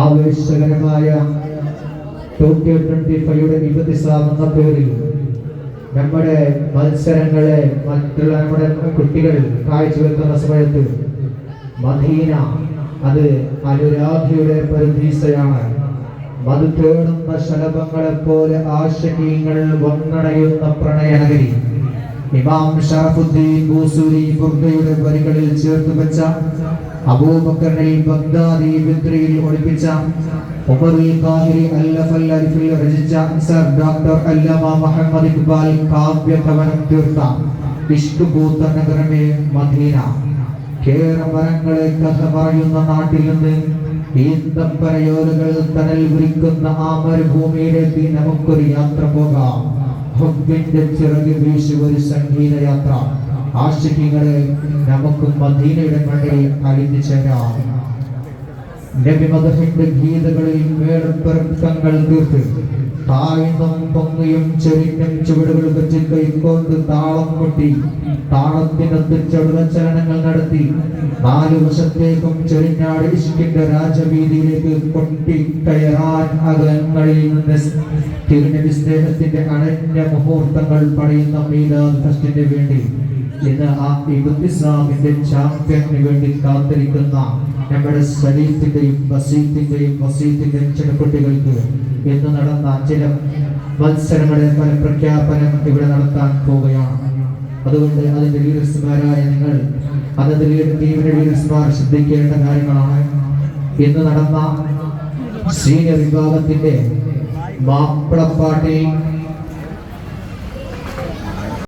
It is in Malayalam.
ആവേശകരമായ ടോക്കിയോ 25യുടെ എന്ന പേരിൽ നമ്മുടെ മത്സരങ്ങളെ മറ്റുള്ള നമ്മുടെ കുട്ടികൾ കാഴ്ചവെക്കുന്ന സമയത്ത് മദീന അത് അനുരാഗിയുടെ പരദീസയാണ്. മധു തേടുന്ന ശലഭങ്ങളെ പോലെ ആശകീയങ്ങൾ വന്നണയുന്ന പ്രണയനഗരി. ഇമാം ഷറഫുദ്ദീൻ ബൂസൂരി ബുർദയുടെ വരികളിൽ ചേർത്ത് വെച്ച, അബൂബക്കറിനെ ബഗ്ദാദി ബിദ്രിയിൽ ഒളിപ്പിച്ച, ഉമറുൽ ഖാഹിരി അല്ലഫൽ അരിഫിൽ രചിച്ച സർ ഡോക്ടർ അല്ലാമ മുഹമ്മദ് ഇഖ്ബാൽ കാവ്യ കവനം തീർത്ത ഇഷ്ക് പൂത്ത നഗരമേ മദീന. കേരമരങ്ങളെ കഥ പറയുന്ന നാട്ടിൽ നിന്ന് ഈന്തപ്പനയോലകൾ തണൽ വിരിക്കുന്ന ആ മരുഭൂമിയിലേക്ക് നമുക്കൊരു യാത്ര പോകാം. ഹുബ്ബിന്റെ ചിറക് വീശി ഒരു സംഗീത യാത്ര. ആശിഖികളെ നമുക്ക് മദീനയുടെ മണ്ണിൽ അലിഞ്ഞു ചേരാം. നബി മദഹിന്റെ ഗീതകളിൽ മേളപ്പെരുക്കങ്ങൾ തീർത്ത് താഴ്ന്നും പൊങ്ങിയും ചെരിഞ്ഞും ചുവടുകൾ വെച്ച് കൈക്കൊണ്ട് താളം കൊട്ടി താളത്തിനൊത്ത് ചടുലചലനങ്ങൾ നടത്തി 4 വശത്തേക്കും ചെരിഞ്ഞാട് ഇഷ്കിന്റെ രാജവീതിയിലേക്ക് കൊട്ടി കയറാൻ അകലങ്ങളിൽ നിന്ന് തിരുനബി സ്നേഹത്തിന്റെ അണഞ്ഞ മുഹൂർത്തങ്ങൾ പണിയുന്ന മീലാദ് ഫെസ്റ്റിന് വേണ്ടി ഇന്ന് ആ ഇസ്ലാമിന്റെ ചാമ്പ്യന് വേണ്ടി കാത്തിരിക്കുന്ന നമ്മുടെ സലീഫിന്റെയും വസീത്തിന്റെയും ചെറുകുട്ടികൾക്ക് ഇന്ന് നടന്ന ചില മത്സരങ്ങളെ പല പ്രഖ്യാപനം ഇവിടെ നടത്താൻ പോവുകയാണ്. അതുകൊണ്ട് അതിന്റെ ലീഡേഴ്സുമാരായ നിങ്ങൾ അതത് ടീമിന്റെ ലീഡേഴ്സുമാർ ശ്രദ്ധിക്കേണ്ട കാര്യങ്ങളാണ്. ഇന്ന് നടന്ന സീനിയർ വിഭാഗത്തിന്റെ മാപ്പിളപ്പാട്ടിൽ